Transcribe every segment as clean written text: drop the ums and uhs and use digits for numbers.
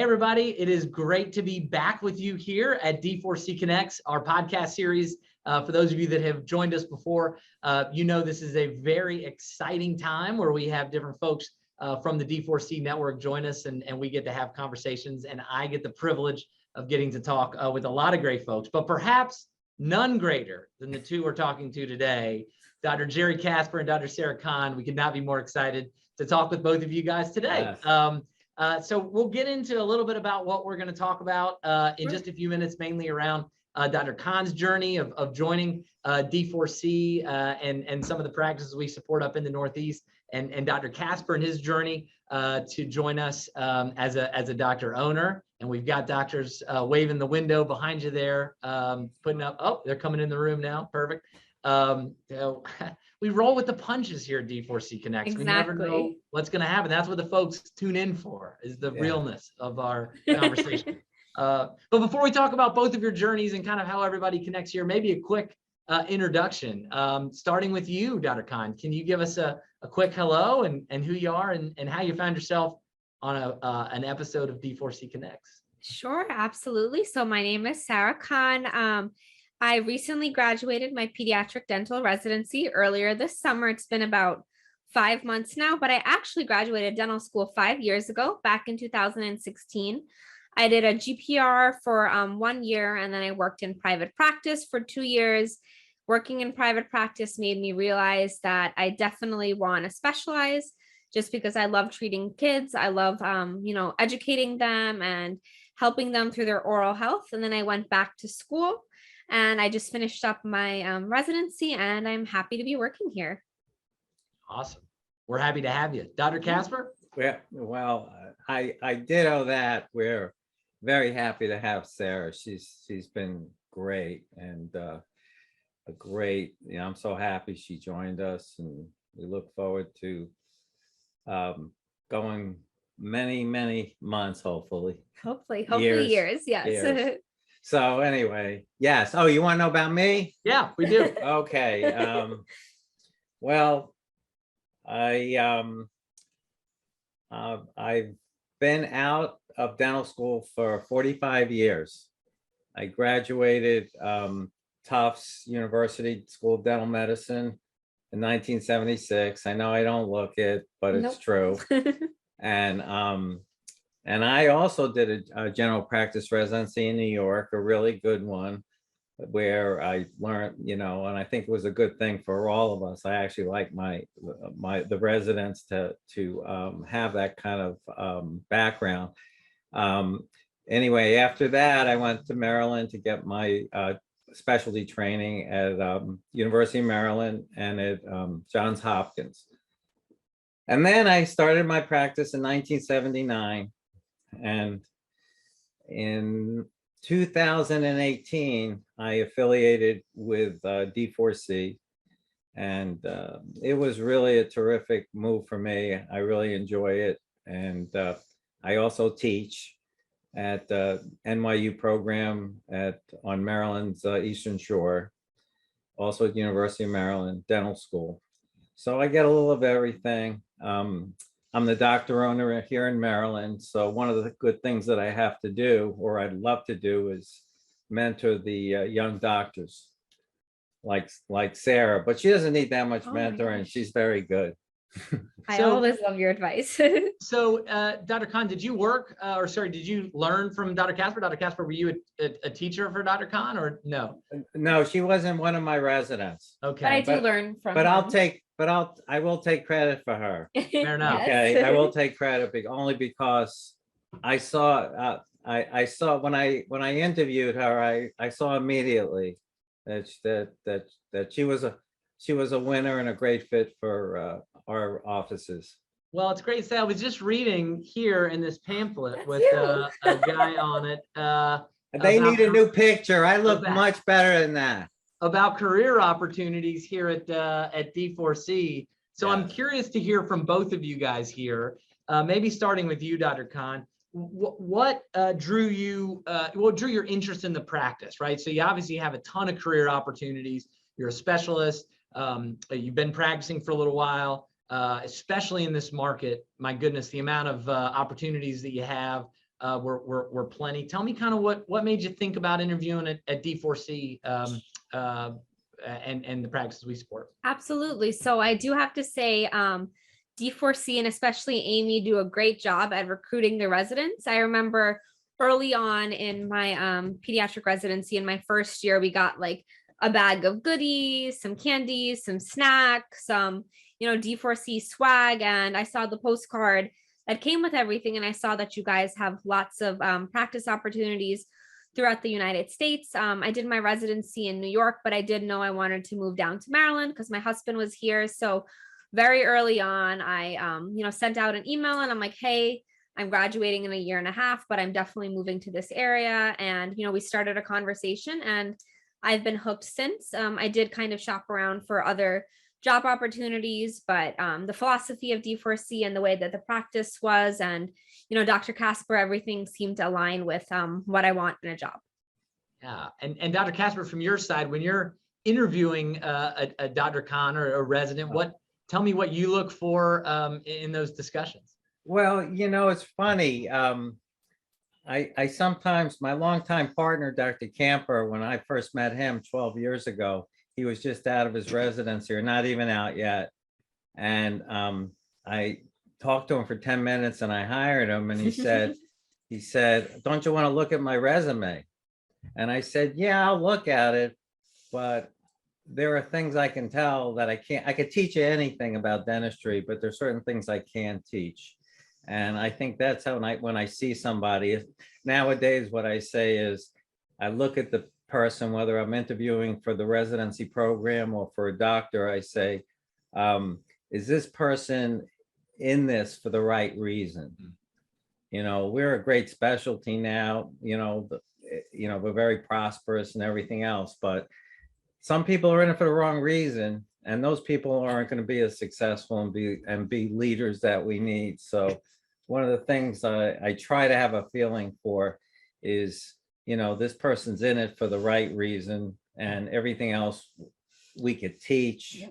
Hey, everybody. It is great to be back with you here at D4C Connects, our podcast series. For those of you that have joined us before, you know this is a very exciting time where we have different folks from the D4C network join us, and we get to have conversations, and I get the privilege of getting to talk with a lot of great folks, but perhaps none greater than the two we're talking to today, Dr. Jerry Casper and Dr. Sarah Khan. We could not be more excited to talk with both of you guys today. Yes. So we'll get into a little bit about what we're going to talk about in just a few minutes, mainly around Dr. Khan's journey of joining D4C and some of the practices we support up in the Northeast, and Dr. Casper and his journey to join us as a doctor owner. And we've got doctors waving the window behind you there, putting up, oh, they're coming in the room now. Perfect. We roll with the punches here at D4C Connects. Exactly. We never know what's going to happen. That's what the folks tune in for, is the realness of our conversation. But before we talk about both of your journeys and kind of how everybody connects here, maybe a quick introduction, starting with you, Dr. Khan. Can you give us a quick hello and who you are and how you found yourself on an episode of D4C Connects? Sure, absolutely. So my name is Sarah Khan. I recently graduated my pediatric dental residency earlier this summer. It's been about 5 months now, but I actually graduated dental school 5 years ago, back in 2016. I did a GPR for 1 year, and then I worked in private practice for 2 years. Working in private practice made me realize that I definitely want to specialize, just because I love treating kids. I love, educating them and helping them through their oral health. And then I went back to school, and I just finished up my residency, and I'm happy to be working here. Awesome. We're happy to have you. Dr. Casper? Well, I ditto that. We're very happy to have Sarah. She's been great, and I'm so happy she joined us, and we look forward to going many months, hopefully years. Yes. Years. So anyway, yes. Oh, you want to know about me? Yeah, we do. Okay. Well, I've been out of dental school for 45 years. I graduated Tufts University School of Dental Medicine in 1976. I know I don't look it, but it's true. And I also did a general practice residency in New York, a really good one, where I learned, and I think it was a good thing for all of us. I actually like the residents to have that kind of background. Anyway, after that, I went to Maryland to get my specialty training at University of Maryland and at Johns Hopkins. And then I started my practice in 1979. And in 2018, I affiliated with D4C, and it was really a terrific move for me. I really enjoy it. And I also teach at the NYU program on Maryland's Eastern Shore, also at University of Maryland Dental School. So I get a little of everything. I'm the doctor owner here in Maryland. So one of the good things that I have to do, or I'd love to do, is mentor the young doctors like Sarah, but she doesn't need that much mentoring. She's very good. I always love your advice. So Dr. Khan, did you did you learn from Dr. Casper? Dr. Casper, were you a teacher for Dr. Khan, or no? No, she wasn't one of my residents. Okay. But I do learn from But him. I will take credit for her. Fair enough. Okay, I will take credit only because I saw when I interviewed her, I saw immediately that she was a winner and a great fit for our offices. Well, it's great to say. I was just reading here in this pamphlet with a guy on it. They need a new picture. I look much better than that. About career opportunities here at D4C. So I'm curious to hear from both of you guys here. Maybe starting with you, Dr. Khan. What drew your interest in the practice, right? So you obviously have a ton of career opportunities. You're a specialist. You've been practicing for a little while, especially in this market. My goodness, the amount of opportunities that you have were plenty. Tell me kind of what made you think about interviewing at D4C and the practices we support. Absolutely. So I do have to say, D4C and especially Amy do a great job at recruiting the residents. I remember early on in my pediatric residency in my first year, we got like a bag of goodies, some candies, some snacks, some, D4C swag. And I saw the postcard that came with everything. And I saw that you guys have lots of practice opportunities throughout the United States. I did my residency in New York, but I did know I wanted to move down to Maryland because my husband was here. So very early on, I, sent out an email and I'm like, hey, I'm graduating in a year and a half, but I'm definitely moving to this area. And, we started a conversation and I've been hooked since. I did kind of shop around for other job opportunities, but the philosophy of D4C and the way that the practice was, and, Dr. Casper, everything seemed to align with what I want in a job. Yeah. And Dr. Casper, from your side, when you're interviewing a Dr. Khan or a resident, tell me what you look for in those discussions. Well, it's funny. I sometimes, my longtime partner, Dr. Camper, when I first met him 12 years ago, he was just out of his residency or not even out yet. And I talked to him for 10 minutes and I hired him, and he said, don't you want to look at my resume? And I said, yeah, I'll look at it, but there are things I can tell that I can't. I could teach you anything about dentistry, but there's certain things I can't teach. And I think that's how when I see somebody nowadays, what I say is I look at the person, whether I'm interviewing for the residency program or for a doctor, I say, is this person in this for the right reason? We're a great specialty now, we're very prosperous and everything else, but some people are in it for the wrong reason, and those people aren't going to be as successful and be leaders that we need. So one of the things I try to have a feeling for is, this person's in it for the right reason, and everything else we could teach,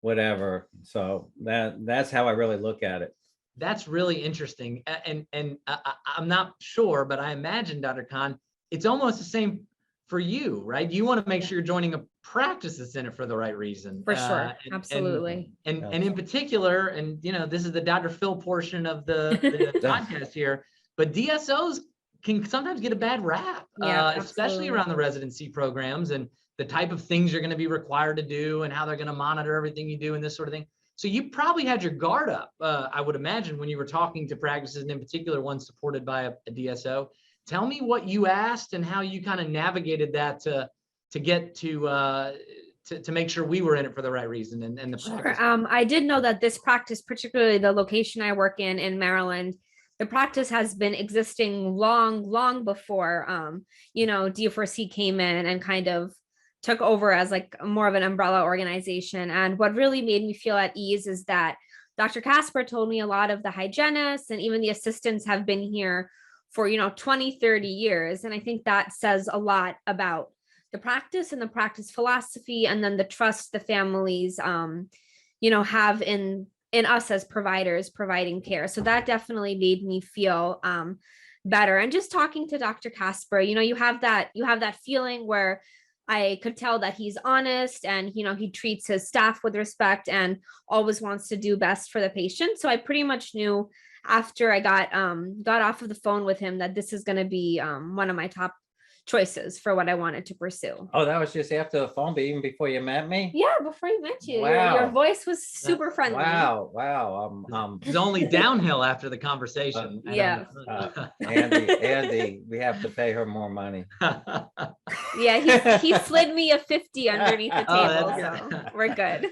whatever. So that's how I really look at it. That's really interesting. And I'm not sure, but I imagine, Dr. Khan, it's almost the same for you, right? You want to make sure you're joining a practice that's in it for the right reason. For sure. Absolutely. And in particular, and this is the Dr. Phil portion of the podcast here, but DSOs can sometimes get a bad rap, especially around the residency programs and the type of things you're going to be required to do and how they're going to monitor everything you do and this sort of thing. So you probably had your guard up, I would imagine, when you were talking to practices, and in particular ones supported by a DSO. Tell me what you asked and how you kind of navigated that to get to make sure we were in it for the right reason and the practice. Sure. I did know that this practice, particularly the location I work in Maryland, the practice has been existing long before, D4C came in and kind of took over as like more of an umbrella organization. And what really made me feel at ease is that Dr. Casper told me a lot of the hygienists and even the assistants have been here for, 20, 30 years. And I think that says a lot about the practice and the practice philosophy, and then the trust the families, have in us as providers providing care. So that definitely made me feel better. And just talking to Dr. Casper, you have that feeling where I could tell that he's honest and, he treats his staff with respect and always wants to do best for the patient. So I pretty much knew after I got off of the phone with him that this is going to be one of my top choices for what I wanted to pursue. Oh, that was just after the phone, but even before you met me? Yeah, before you met you. Wow. Your voice was super friendly. Wow. It's only downhill after the conversation. Yeah. Andy, we have to pay her more money. Yeah, he slid me a 50 underneath the table, so we're good.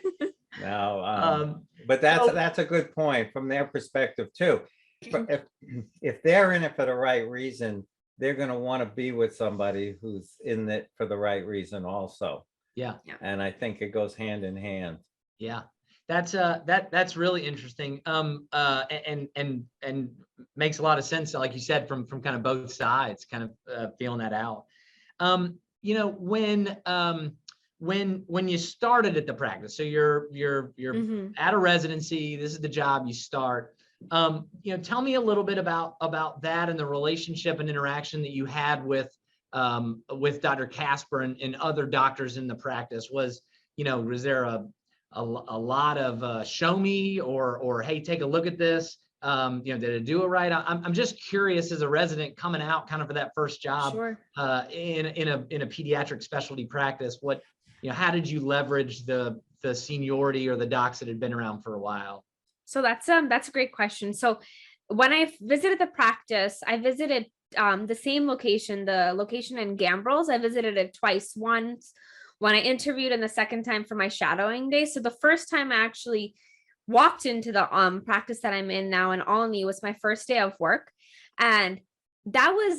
No, but that's a good point from their perspective too. If they're in it for the right reason, they're going to want to be with somebody who's in it for the right reason also. Yeah. And I think it goes hand in hand. Yeah. That's really interesting. And makes a lot of sense, like you said, from kind of both sides, kind of feeling that out. When you started at the practice, so you're Mm-hmm. at a residency, this is the job you start. Tell me a little bit about that and the relationship and interaction that you had with Dr. Casper and other doctors in the practice. Was there a lot of show me or hey, take a look at this? Did it do it right? I'm just curious, as a resident coming out kind of for that first job. Sure. In a pediatric specialty practice, how did you leverage the seniority or the docs that had been around for a while? So that's a great question. So when I visited the practice, I visited the same location, the location in Gambrills. I visited it twice, once when I interviewed and the second time for my shadowing day. So the first time I actually walked into the practice that I'm in now in Alney was my first day of work. And that was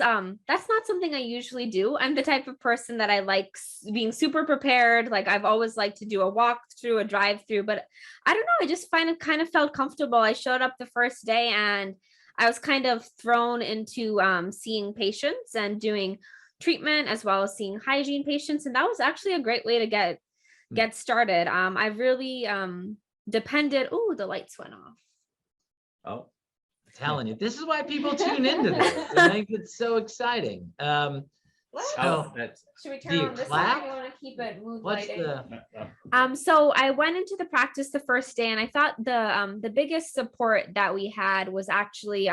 that's not something I usually do. I'm the type of person that I like being super prepared. Like I've always liked to do a walkthrough, a drive-through, but I don't know, I just kind of felt comfortable. I showed up the first day and I was kind of thrown into seeing patients and doing treatment as well as seeing hygiene patients. And that was actually a great way to get started. I really depended. Oh, the lights went off. Oh, Telling you, this is why people tune into this. I think it's so exciting. Should we turn on this one? I want to keep it mood lighting. So I went into the practice the first day, and I thought the biggest support that we had was actually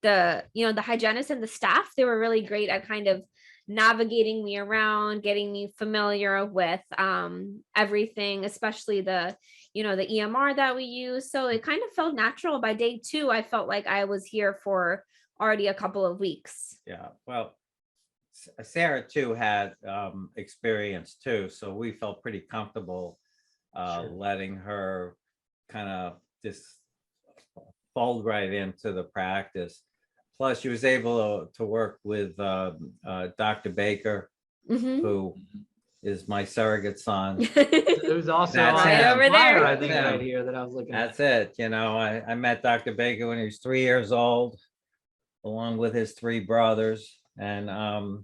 the hygienist and the staff. They were really great at kind of navigating me around, getting me familiar with everything, especially the EMR that we use. So it kind of felt natural. By day 2, I felt like I was here for already a couple of weeks. Yeah, well, Sarah too had experience too, so we felt pretty comfortable letting her kind of just fold right into the practice. Plus, she was able to work with Dr. Baker, who is my surrogate son. It was also right over there. I think right here that I was looking at. That's it. I met Dr. Baker when he was 3 years old, along with his 3 brothers. And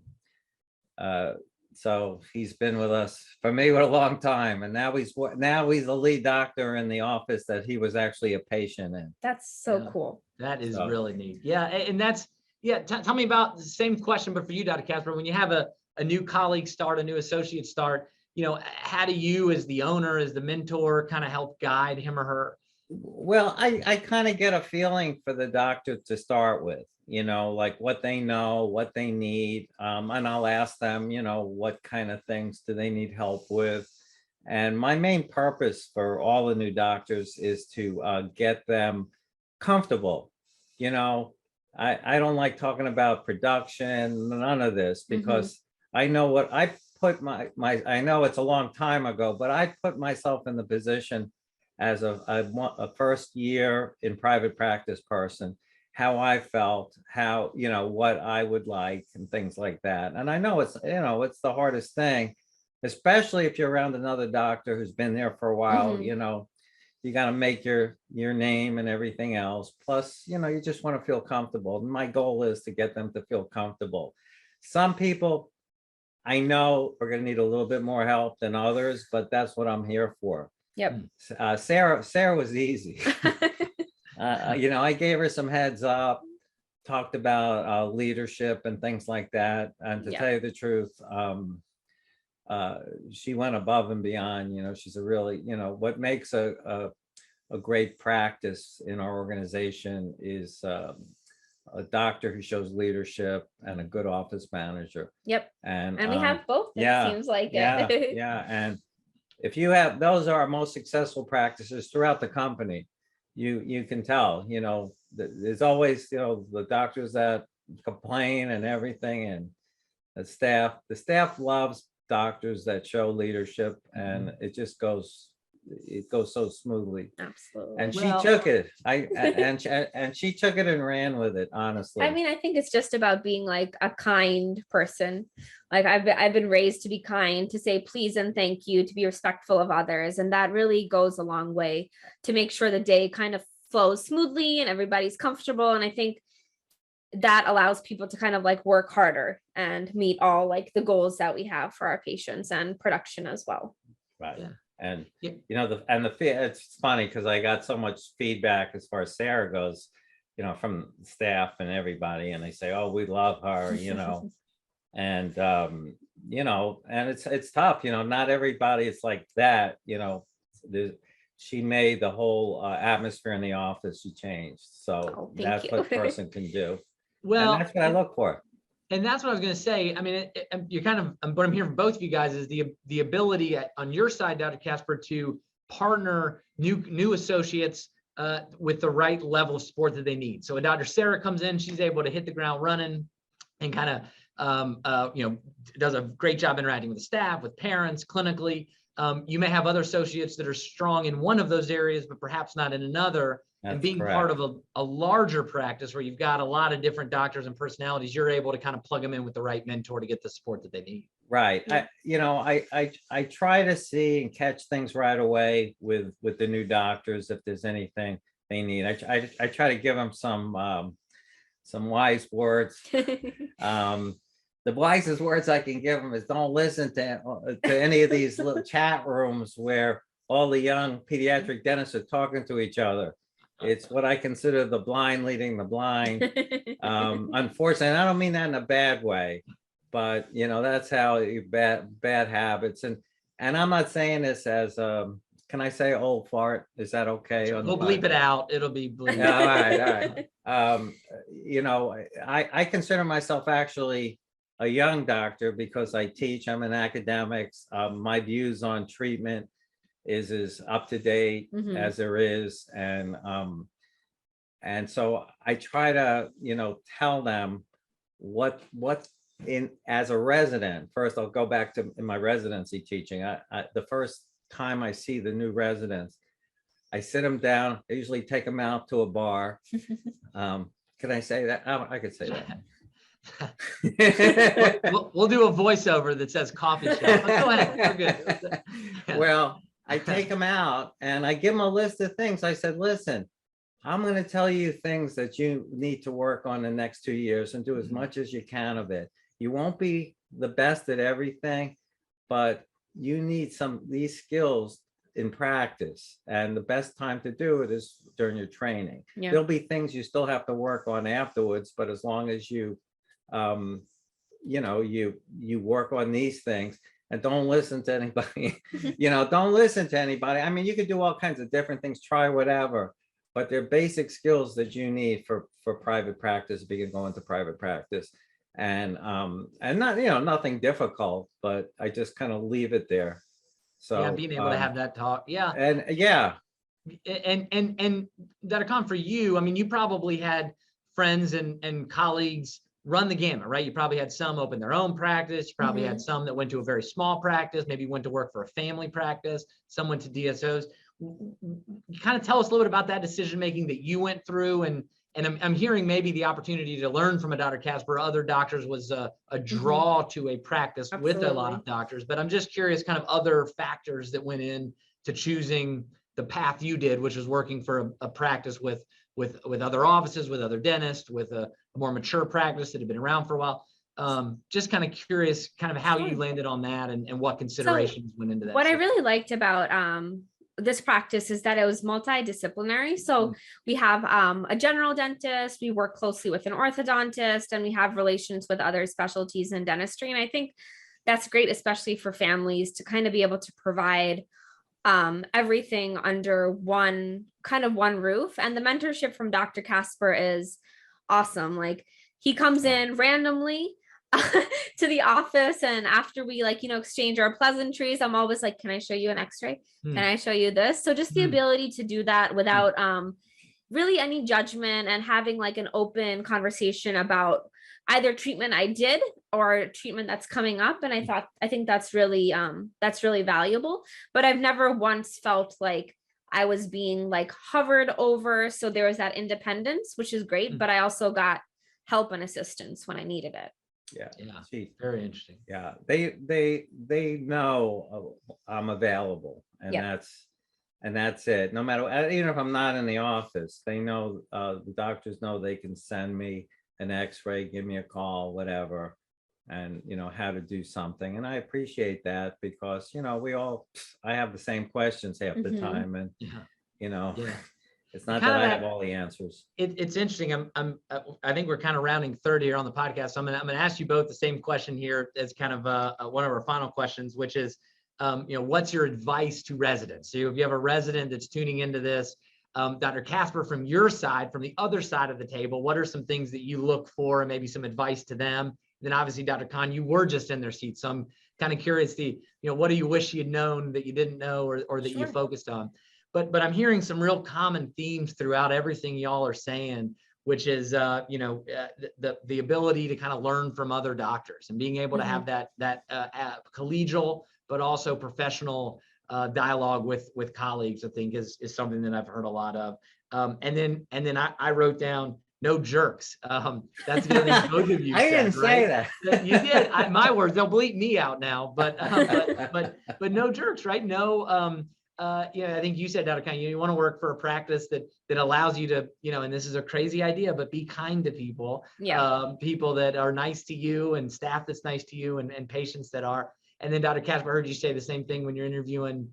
so he's been with us for me for a long time. And now he's the lead doctor in the office that he was actually a patient in. That's so cool. That is really neat. Yeah. And that's, tell me about the same question, but for you, Dr. Casper, when you have a new colleague start, a new associate start, how do you, as the owner, as the mentor, kind of help guide him or her? Well, I kind of get a feeling for the doctor to start with, like what they know, what they need. And I'll ask them, what kind of things do they need help with? And my main purpose for all the new doctors is to get them comfortable. I don't like talking about production, none of this, because I know what I put I know it's a long time ago, but I put myself in the position as a first year in private practice person, how I felt, how, what I would like and things like that. And I know it's the hardest thing, especially if you're around another doctor who's been there for a while. You got to make your name and everything else. Plus, you just want to feel comfortable. And my goal is to get them to feel comfortable. Some people I know are going to need a little bit more help than others, but that's what I'm here for. Yep. Sarah was easy. I gave her some heads up, talked about leadership and things like that. And to tell you the truth, she went above and beyond. She's a really, what makes a great practice in our organization is a doctor who shows leadership and a good office manager. Yep. And we have both. It seems like it. Yeah. And if you have, those are our most successful practices throughout the company. You can tell, there's always, the doctors that complain and everything, and the staff loves doctors that show leadership, and it goes so smoothly. Absolutely. And she took it. And she took it and ran with it, honestly. I mean, I think it's just about being like a kind person. Like I've been raised to be kind, to say please and thank you, to be respectful of others. And that really goes a long way to make sure the day kind of flows smoothly and everybody's comfortable. And I think that allows people to kind of like work harder and meet all like the goals that we have for our patients and production as well. Right. Yeah. And, Yeah. you know, it's funny because I got so much feedback as far as Sarah goes, you know, from staff and everybody, and they say, oh, we love her, you know. And, you know, and it's tough, you know, not everybody is like that, you know. She made the whole atmosphere in the office, she changed. So Oh, thank that's you. what a person can do. And Well, that's what I look for. and that's what I was going to say. I mean, you're kind of, what I'm hearing from both of you guys is the ability on your side, Dr. Casper, to partner new associates with the right level of support that they need. So when Dr. Sarah comes in, she's able to hit the ground running and kind of, you know, does a great job interacting with the staff, with parents, clinically. You may have other associates that are strong in one of those areas, but perhaps not in another. And being part of a larger practice where you've got a lot of different doctors and personalities, you're able to kind of plug them in with the right mentor to get the support that they need. Right. Yeah. I try to see and catch things right away with the new doctors if there's anything they need. I try to give them some wise words. The wisest words I can give them is don't listen to any of these little chat rooms where all the young pediatric dentists are talking to each other. It's what I consider the blind leading the blind. Unfortunately, I don't mean that in a bad way, but you know, that's how you bad habits. And I'm not saying this as can I say old fart? Is that okay? We'll bleep it out. It'll be bleeped. Yeah, all right. You know, I consider myself actually a young doctor because I teach. I'm in academics. My views on treatment is as up to date as there is, and so I try to, you know, tell them what in as a resident. First, I'll go back to in my residency teaching. The first time I see the new residents, I sit them down. I usually take them out to a bar. Can I say that? Oh, I could say that. We'll do a voiceover that says coffee shop. But go ahead. We're good. Yeah. Well, I take them out and I give them a list of things. I said, listen, I'm going to tell you things that you need to work on the next 2 years and do as much as you can of it. You won't be the best at everything, but you need these skills in practice, and the best time to do it is during your training. Yeah. There'll be things you still have to work on afterwards, but as long as you you know, you work on these things and don't listen to anybody. You know, don't listen to anybody. I mean, you could do all kinds of different things, try whatever, but they're basic skills that you need for private practice, begin going to private practice. And not, you know, nothing difficult, but I just kind of leave it there. So yeah, being able to have that talk. Yeah. And yeah. And Dr. Khan, for you, I mean, you probably had friends and colleagues run the gamut, right? You probably had some open their own practice. You probably had some that went to a very small practice, maybe went to work for a family practice. Some went to DSOs. Kind of tell us a little bit about that decision-making that you went through. And I'm hearing maybe the opportunity to learn from a Dr. Casper, other doctors was a draw to a practice with a lot of doctors. But I'm just curious, kind of other factors that went in to choosing the path you did, which is working for a practice with other offices, with other dentists, with a more mature practice that had been around for a while. Just kind of curious, kind of how you landed on that and what considerations went into that. What I really liked about this practice is that it was multidisciplinary. So we have a general dentist, we work closely with an orthodontist, and we have relations with other specialties in dentistry. And I think that's great, especially for families, to kind of be able to provide everything under one roof. And the mentorship from Dr. Casper is awesome. Like, he comes in randomly to the office, and after we exchange our pleasantries, I'm always like, can I show you an x-ray? Can I show you this? So just the ability to do that without really any judgment, and having like an open conversation about either treatment I did or treatment that's coming up. And I think that's really valuable. But I've never once felt like I was being like hovered over. So there was that independence, which is great. But I also got help and assistance when I needed it. Yeah, very interesting. Yeah, they know I'm available, and that's it. No matter, even if I'm not in the office, they know, the doctors know they can send me an x-ray, give me a call, whatever. and, how to do something. And I appreciate that because, I have the same questions half the time. And, Yeah. it's not Kind that of I have all the answers. It's interesting. I think we're kind of rounding third here on the podcast. So I'm gonna ask you both the same question here as kind of one of our final questions, which is, what's your advice to residents? So if you have a resident that's tuning into this, Dr. Casper, from your side, from the other side of the table, what are some things that you look for and maybe some advice to them? And then obviously, Dr. Khan, you were just in their seat. So I'm kind of curious what do you wish you'd known that you didn't know or that you focused on? But I'm hearing some real common themes throughout everything y'all are saying, which is, the ability to kind of learn from other doctors and being able to have that collegial, but also professional dialogue with colleagues, I think is something that I've heard a lot of. And then I wrote down no jerks. That's the other thing both of you I said, didn't say that. You did. My words, they'll bleep me out now, but no jerks, right? No, I think you said, Dr. Khan, you want to work for a practice that allows you to, and this is a crazy idea, but be kind to people, people that are nice to you and staff that's nice to you and patients that are. And then Dr. Casper, I heard you say the same thing when you're interviewing,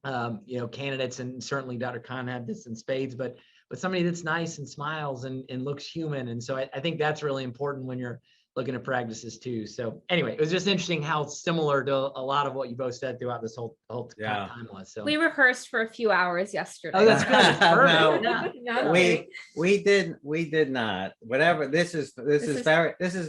candidates, and certainly Dr. Khan had this in spades, but somebody that's nice and smiles and looks human. And so I think that's really important when you're looking at practices too. So anyway, it was just interesting how similar to a lot of what you both said throughout this whole time was. So we rehearsed for a few hours yesterday. Oh, that's good. It's perfect. We did not. Whatever. This is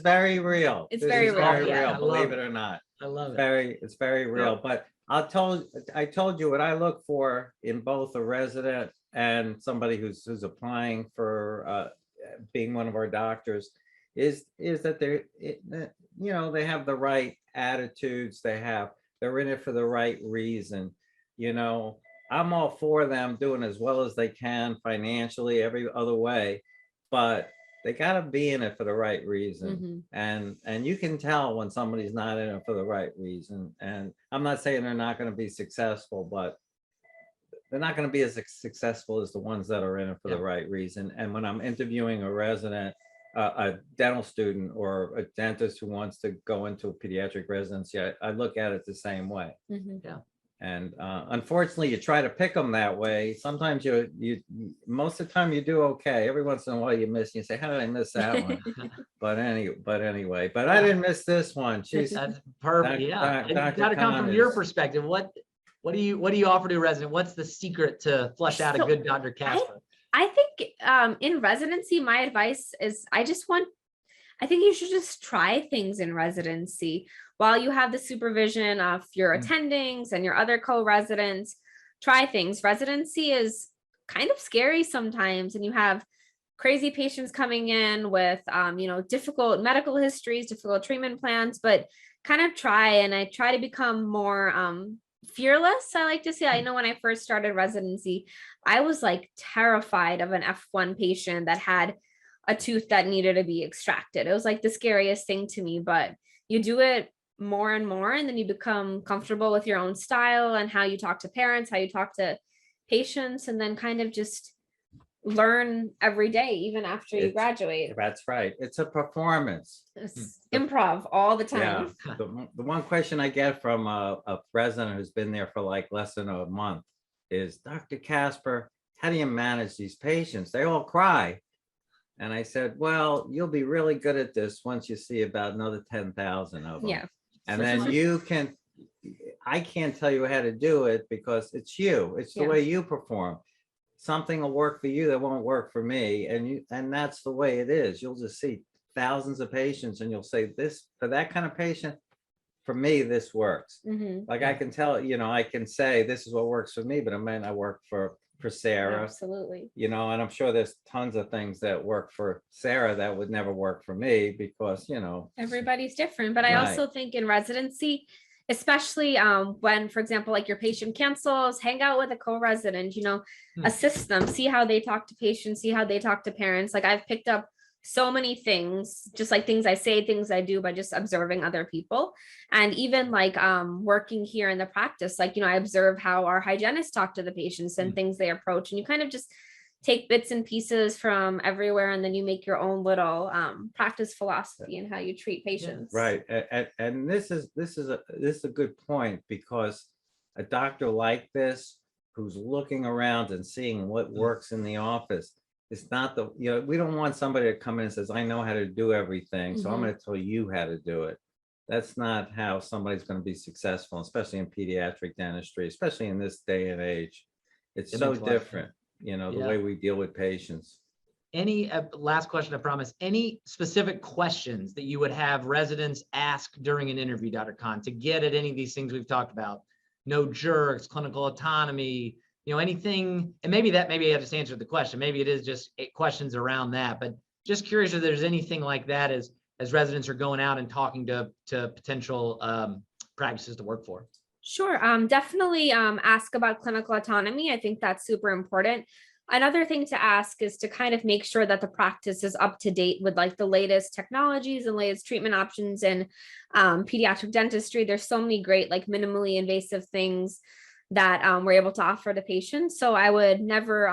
very real. It's very real. Real, believe it or not. I love it. It's very real. But I told you what I look for in both a resident and somebody who's applying for being one of our doctors is that they have the right attitudes. They're in it for the right reason. I'm all for them doing as well as they can financially, every other way, but they got to be in it for the right reason. And you can tell when somebody's not in it for the right reason. And I'm not saying they're not going to be successful, but they're not going to be as successful as the ones that are in it for the right reason. And when I'm interviewing a resident, a dental student or a dentist who wants to go into a pediatric residency, I look at it the same way. And unfortunately, you try to pick them that way. Sometimes you most of the time you do okay. Every once in a while you miss. You say, "How did I miss that one?" But anyway, I didn't miss this one. That's perfect. Dr. Khan, from your perspective, what do you offer to a resident? What's the secret to flush out a good Dr. Casper? I think in residency, my advice is I think you should just try things in residency while you have the supervision of your attendings and your other co-residents. Try things. Residency is kind of scary sometimes, and you have crazy patients coming in with, difficult medical histories, difficult treatment plans, but kind of try. And I try to become more fearless, I like to say. I know when I first started residency, I was like terrified of an F1 patient that had a tooth that needed to be extracted. It was like the scariest thing to me, but you do it more and more, and then you become comfortable with your own style and how you talk to parents, how you talk to patients, and then kind of just learn every day, even after you graduate. That's right. It's a performance. It's improv all the time. Yeah. The one question I get from a resident who's been there for like less than a month is, Dr. Casper, how do you manage these patients? They all cry. And I said, well, you'll be really good at this once you see about another 10,000 of them. Yeah. And then I can't tell you how to do it because it's you. It's the way you perform. Something will work for you that won't work for me. And that's the way it is. You'll just see thousands of patients and you'll say, this, for that kind of patient, for me, this works. Like I can tell, I can say this is what works for me, but it may not work for Sarah. Absolutely. And I'm sure there's tons of things that work for Sarah that would never work for me because, everybody's different. But I also think in residency, especially when, for example, like your patient cancels, hang out with a co-resident, assist them, see how they talk to patients, see how they talk to parents. Like I've picked up so many things, just like things I say, things I do by just observing other people. And even like working here in the practice, like, I observe how our hygienists talk to the patients and things they approach. And you kind of just take bits and pieces from everywhere, and then you make your own little practice philosophy and how you treat patients. Right. And this is a good point, because a doctor like this, who's looking around and seeing what works in the office, it's not we don't want somebody to come in and says, I know how to do everything, so I'm going to tell you how to do it. That's not how somebody's going to be successful, especially in pediatric dentistry, especially in this day and age. It's so different, the way we deal with patients. Any last question, I promise, any specific questions that you would have residents ask during an interview, Dr. Khan, to get at any of these things we've talked about? No jerks, clinical autonomy, anything, and maybe I just answered the question. Maybe it is just questions around that, but just curious if there's anything like that as residents are going out and talking to potential practices to work for. Sure. Definitely ask about clinical autonomy. I think that's super important. Another thing to ask is to kind of make sure that the practice is up to date with like the latest technologies and latest treatment options in pediatric dentistry. There's so many great like minimally invasive things that we're able to offer to patients. So I would never,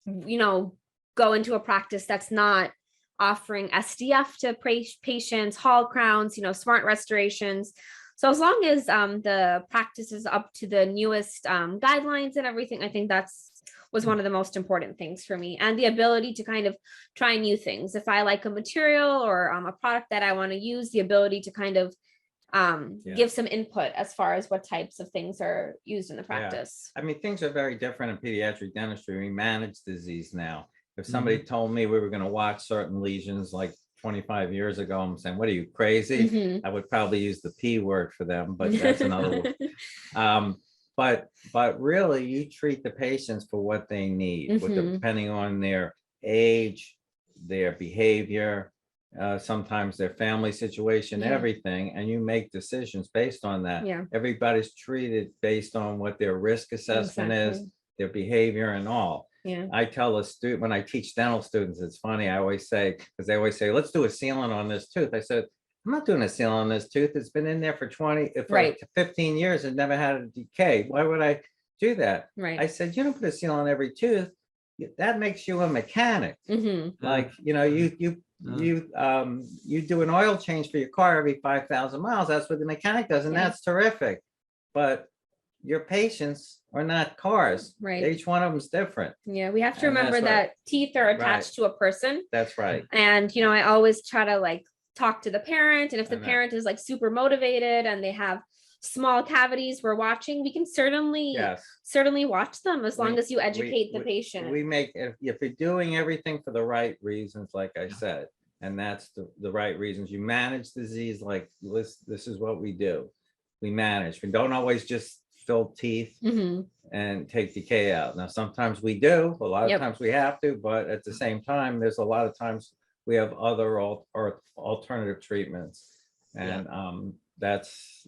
go into a practice that's not offering SDF to patients, Hall crowns, smart restorations. So as long as the practice is up to the newest guidelines and everything, I think was one of the most important things for me, and the ability to kind of try new things. If I like a material or a product that I want to use, the ability to kind of give some input as far as what types of things are used in the practice. I mean, things are very different in pediatric dentistry. We manage disease now. If somebody told me we were going to watch certain lesions like 25 years ago, I'm saying, what are you, crazy? I would probably use the P word for them, but that's another one. But really, you treat the patients for what they need, depending on their age, their behavior, sometimes their family situation, everything, and you make decisions based on that. Everybody's treated based on what their risk assessment is, their behavior and all. I tell a student, when I teach dental students, it's funny, I always say, because they always say, let's do a sealant on this tooth. I said, I'm not doing a sealant on this tooth. It's been in there for 15 years and never had a decay. Why would I do that? I said, you don't put a seal on every tooth. That makes you a mechanic. Like, you do an oil change for your car every 5,000 miles. That's what the mechanic does. And that's terrific. But your patients are not cars. Each one of them is different. We have to remember that teeth are attached to a person. That's right. And, I always try to like talk to the parent. And if the parent is like super motivated and they have small cavities we're watching, we can certainly watch them as long as you educate the patient. We make, if you're doing everything for the right reasons, like I said, and that's the right reasons, you manage disease like this is what we do. We manage. We don't always just fill teeth and take decay out. Now, sometimes we do, a lot of times we have to, but at the same time, there's a lot of times we have other alternative treatments. And that's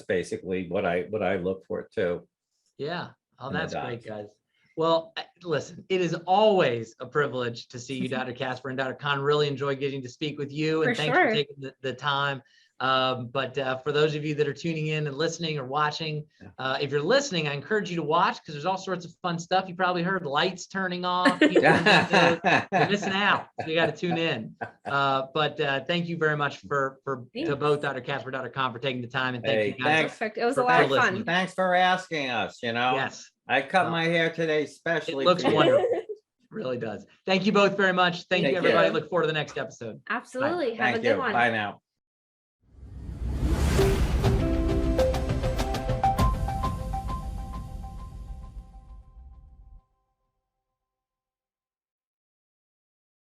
basically what I look for too. Yeah. Oh, that's great, guys. Well, listen, it is always a privilege to see you, Dr. Casper and Dr. Khan. Really enjoy getting to speak with you, and thanks for taking the time. But for those of you that are tuning in and listening or watching, if you're listening, I encourage you to watch, because there's all sorts of fun stuff. You probably heard lights turning off. You're missing out. So you got to tune in. But thank you very much to both Dr. Casper, Dr. Khan, for taking the time, and thank you guys. Perfect. It was a lot of fun. Thanks for asking us. Yes. I cut my hair today, especially. It looks wonderful. It really does. Thank you both very much. Thank you, everybody. Look forward to the next episode. Absolutely. Have a good one. Bye now.